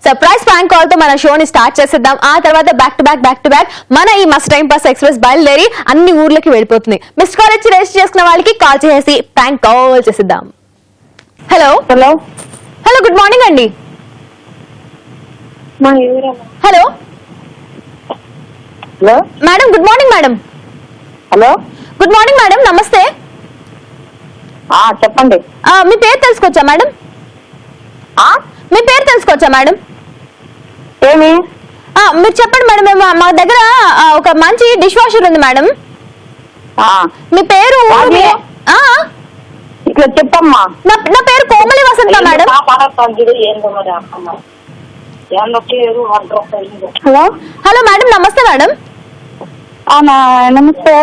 Surprise prank call తో మన షోని స్టార్ట్ చేసేద్దాం. ఆ తర్వాత బ్యాక్ టు బ్యాక్ మన ఈ మస్ట్ టైం పాస్ ఎక్స్ప్రెస్ బయలుదేరి అన్ని ఊర్లకి వెళ్ళిపోతుంది. మిస్డ్ కాల్ ఇచ్చి రిజిస్టర్ చేసుకున్న వాళ్ళకి కాల్ చేసి ప్రాంక్ కాల్ చేసేద్దాం. Hello hello hello good morning అండి. Hello hello madam good morning madam. Hello good morning madam, నమస్తే. చెప్పండి. మీ పేరు తెలుసుకోవచ్చా మేడం? మీ పేరు తెలుసుకోవచ్చా మేడం? ఏమి? మీరు చెప్పండి మేడం. మా దగ్గర ఒక మంచి డిష్ వాషర్ ఉంది మేడం. మీ పేరు? ఇట్లా చెప్పమ్మా. నా పేరు కోమలి వసంత మేడం. హలో హలో మేడం, నమస్తే మేడం. నమస్తే.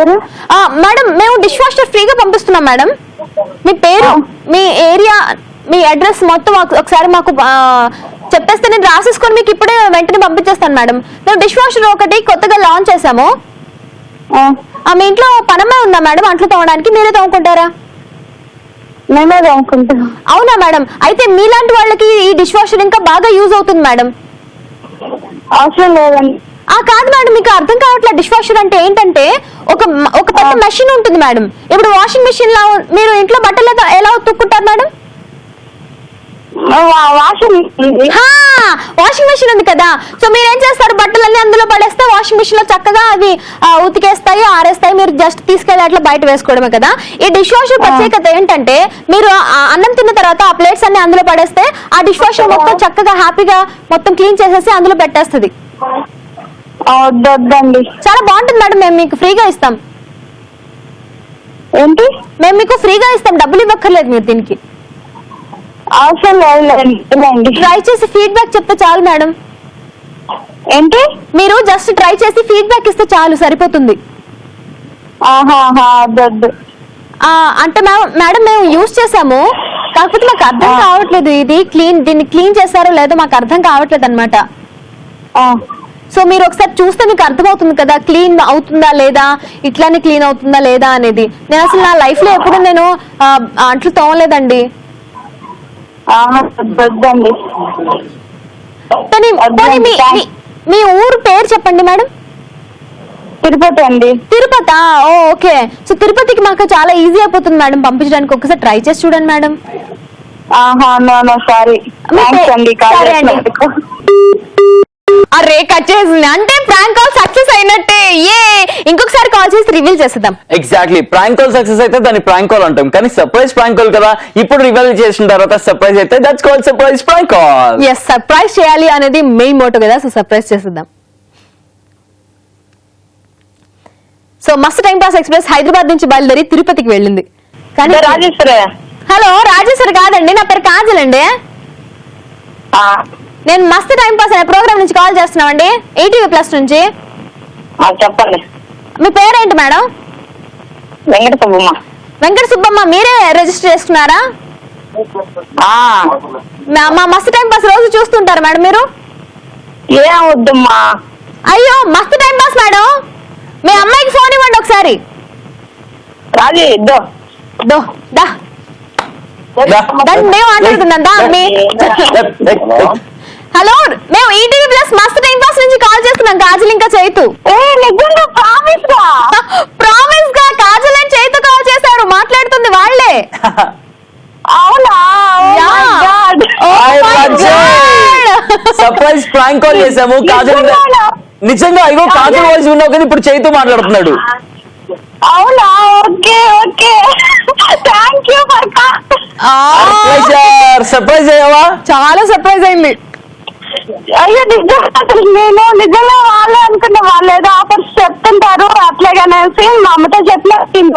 మేడం మేము డిష్ వాషర్ ఫ్రీగా పంపిస్తున్నాం మేడం. మీ పేరు, మీ ఏరియా, మీ అడ్రస్ మొత్తం ఒకసారి మాకు చెప్పేస్తే నేను రాసేసుకొని మీకు ఇప్పుడే వెంటనే పంపించేస్తాను మేడం. మేము డిష్ వాషర్ ఒకటి కొత్తగా లాంచ్ చేసాము. మీ ఇంట్లో పనమ్మాయి ఉందా మేడం అంట్లు తోమడానికి? మీరే తోముకుంటారా? మేమే తోముకుంటాం. అవునా మేడం? అయితే మీలాంటి వాళ్ళకి ఈ డిష్ వాషర్ ఇంకా బాగా యూజ్ అవుతుంది మేడం. అవసరం లేదండి. కాదు మేడం, మీకు అర్థం కావట్లేదు. డిష్ వాషర్ అంటే ఏంటంటే ఒక పెద్ద మెషిన్ ఉంటుంది మేడం. ఇప్పుడు వాషింగ్ మెషిన్ లా మీరు ఇంట్లో బట్టలు ఎలా ఉతుక్కుంటారు మేడం? వాషింగ్ మెషిన్ ఉంది కదా, సో మీరు ఏం చేస్తారు, బట్టలన్నీ అందులో పడేస్తే వాషింగ్ మెషిన్ లో చక్కగా అవి ఉతికేస్తాయి, ఆరేస్తాయి. మీరు జస్ట్ తీసుకెళ్ళి అట్లా బయట వేసుకోవడమే కదా. ఈ డిష్ వాషర్ ప్రత్యేకత ఏంటంటే మీరు అన్నం తిన్న తర్వాత ఆ ప్లేట్స్ అన్ని అందులో పడేస్తే ఆ డిష్ వాషర్ మొత్తం చక్కగా హ్యాపీగా మొత్తం క్లీన్ చేసేసి అందులో పెట్టేస్తుంది. వద్దండి. చాలా బాగుంటుంది మేడం. మేము మీకు ఫ్రీగా ఇస్తాం. ఏంటి? మేము మీకు ఫ్రీగా ఇస్తాం, డబ్బులు ఇవ్వక్కర్లేదు మీరు దీనికి. అవసరం లేదు. ట్రై చేసి ఫీడ్బ్యాక్ చెప్తే చాలు మేడం. ఏంటి? మీరు జస్ట్ ట్రై చేసి ఫీడ్బ్యాక్ ఇస్తే చాలు, సరిపోతుంది. వద్దు. అంటే మేడం మేము యూజ్ చేసాము, కాకపోతే మాకు అర్థం కావట్లేదు దీన్ని క్లీన్ చేశారో లేదో మాకు అర్థం కావట్లేదు అనమాట. సో మీరు ఒకసారి చూస్తే మీకు అర్థమవుతుంది కదా క్లీన్ అవుతుందా లేదా, ఇట్లానే క్లీన్ అవుతుందా లేదా అనేది. నేను అసలు నా లైఫ్ లో ఎప్పుడు నేను అంట్లు తోమలేదండి. మీ ఊరు పేరు చెప్పండి మేడం. తిరుపతి అండి. తిరుపతి? ఓకే. సో తిరుపతికి మాకు చాలా ఈజీ అయిపోతుంది మేడం పంపించడానికి. ఒకసారి ట్రై చేసి చూడండి మేడం. సారీ అరే కట్ చేసింది అంటే ప్రాంక్ కాల్ సక్సెస్ అయినట్టే. ఇంకొకసారి కాల్ చేసి రివీల్ చేసేద్దాం. ఎగ్జాక్ట్లీ. ప్రాంక్ కాల్ సక్సెస్ అయితే దాన్ని ప్రాంక్ కాల్ అంటాం, కానీ సర్ప్రైజ్ ప్రాంక్ కాల్ కదా. ఇప్పుడు రివీల్ చేసిన తర్వాత సర్ప్రైజ్ అయితే that's called surprise prank call. Yes, surprise చేయాలి అనేది మెయిన్ మోటో కదా. సో సర్ప్రైజ్ చేసేద్దాం. సో మస్త్ టైం పాస్ ఎక్స్ప్రెస్ హైదరాబాద్ నుంచి బయలుదేరి తిరుపతికి వెళ్ళింది. కానీ రాజేశ్వరి. హలో రాజేశ్వరి కాదండి, నా పేరు కాజల్ అండి. నేను మస్త్ టైం పాస్ అనే ప్రోగ్రామ్ నుంచి కాల్ చేస్తున్నామండి, ఈటీవీ ప్లస్ నుంచి. చెప్పండి. మీ పేరేంటి మేడం? వెంకట సుబ్బమ్మ. వెంకట సుబ్బమ్మ. మీరే రిజిస్టర్ చేసుకున్నారా? మా మస్త్ టైం పాస్ రోజు చూస్తుంటారా మేడం మీరు? ఏమవుద్దమ్మా. అయ్యో మస్త్ టైం పాస్ మేడం. మీ అమ్మాయికి ఫోన్ ఇవ్వండి ఒకసారి. రాజీ దో దో దా మేము మాట్లాడుతుందా? హలో, మేము ఈటీవీ ప్లస్ మస్త్ టైం పాస్ నుంచి కాల్ చేస్తున్నాం. కాజల్ ఇంకా చైతు. ప్రామిస్ గా కాజల్ అండ్ చైతు కాల్ చేశారు, మాట్లాడుతుంది వాళ్ళే. అవునా? సర్ప్రైజ్ ప్రాంక్ కాల్ చేసాము. కాజల్ నిజంగా అయ్యో కాజల్ వాయిస్ ఉన్నావు కానీ ఇప్పుడు చైతు మాట్లాడుతున్నాడు. అవునా? Okay okay, thank you. Surprise అయ్యావా? చాలా సర్ప్రైజ్ అయింది. అయ్యో నిజం, అసలు నేను నిజంగా వాళ్ళే అనుకున్నా. వాళ్ళు ఏదో ఆఫర్స్ చెప్తుంటారు అట్లాగనేసి మా అమ్మతో చెప్పలేదు.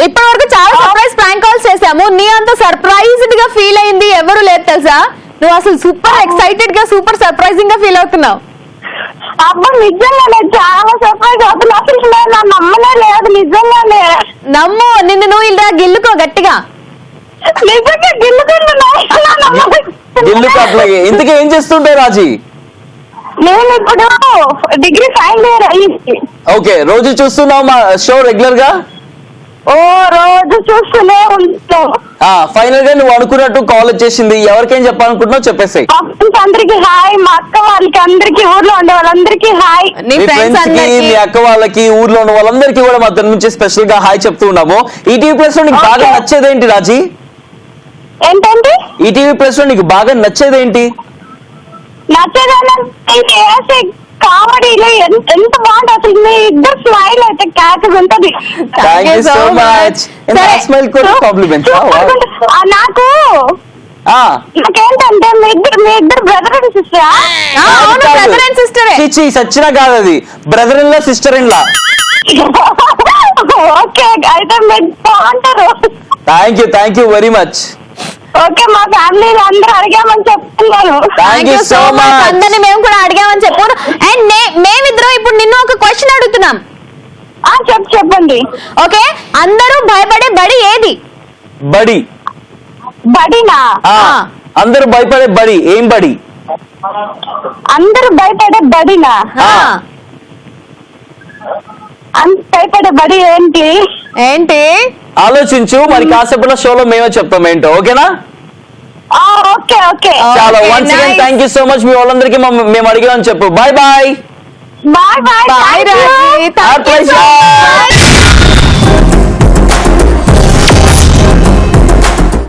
ఇప్పటి వరకు చాలా సర్ప్రైజ్ ప్రాంక్ కాల్స్ చేసాము. నీ అంత సర్ప్రైజ్డ్ గా ఫీల్ అయింది ఎవరు లేదు తెలుసా. నువ్వు అసలు సూపర్ ఎక్సైటెడ్ గా సూపర్ సర్ప్రైజింగ్ గా ఫీల్ అవుతున్నావు. అబ్బా నిజంగానే చాలా సర్ప్రైజ్ అవుతున్నా. అసలు నా నమ్మలే లేదు. నిజంగానే నమ్ము. నిన్ను నువ్వు ఇలా గిల్లుకో గట్టిగా. నిజంగా గిల్లుకుంటున్నా. ఇంతకీ ఏం చేస్తుంటావు రాజీ? నేను ఇప్పుడు డిగ్రీ ఫైనల్ ఇయర్ అయ్యింది. ఓకే. రోజు చూస్తున్నావు మా షో రెగ్యులర్ గా? రోజు చూస్తూనే ఉంటాను. ఫైనల్ గా నువ్వు అనుకున్నట్టు కాల్ వచ్చేసింది, ఎవరికేం చెప్పాలనుకుంటున్నావు చెప్పేసాయి. మా ఫ్రెండ్స్ అందరికి హాయ్, మా అక్క వాళ్ళకి అందరికి, ఊర్లో ఉండే వాళ్ళందరికీ హాయ్. నీ మీ ఫ్రెండ్స్ ఫ్రెండ్స్ కి, అందరికి మీ అక్క వాళ్ళకి, ఊర్లో ఉన్న వాళ్ళందరికీ కూడా మా తరఫు నుంచి స్పెషల్ గా హాయ్ చెప్తూ ఉన్నాము. ఈటీవీ ప్లస్ లో నీకు బాగా Okay. నచ్చేదేంటి రాజీ? ఏంటంటే ఈటీవీ ప్లస్ లో నీకు బాగా నచ్చేదేంటి? నచ్చేదాన్ని కామెడీలో ఎంత బాగుంటుంది అసలు. మీ ఇద్దరు స్మైల్ అయితే క్యాచ్ ఉంటది. Thank you so much. Smile కూడా కాంప్లిమెంట్. నాకు నాకేంటంటే మీ ఇద్దరు బ్రదర్ అండ్ సిస్టర్. అవును, బ్రదర్ అండ్ సిస్టరే. చిచి సచ్చినా కాదు, అది brother in law sister in law. Okay, అయితే మీరు బాగుంటారు. Thank you very much. Okay, మా ఫ్యామిలీలో అందరూ అడిగామని చెప్తున్నాను. Thank you so much. అందరిని మేము కూడా అడిగామని చెప్పు. అండ్ మేమిద్దరం ఇప్పుడు నిన్ను ఒక క్వశ్చన్ అడుగుతున్నాం. చెప్పండి. ఓకే, అందరూ భయపడే బడి ఏది? బడి. బడినా? అందరూ భయపడే బడి ఏం బడి? అందరూ భయపడే బడినా? భయపడే బడి ఏంటి? ఆలోచించు, మరి కాసేపట్లో షోలో మేమే చెప్తాం ఏంటో. ఓకేనా? ఓకే. చాలా once again thank you so much. మీ వాళ్ళందరికీ మేము అడిగామని చెప్పు. Bye bye. Bye. Bye, Raji. Thank you so much.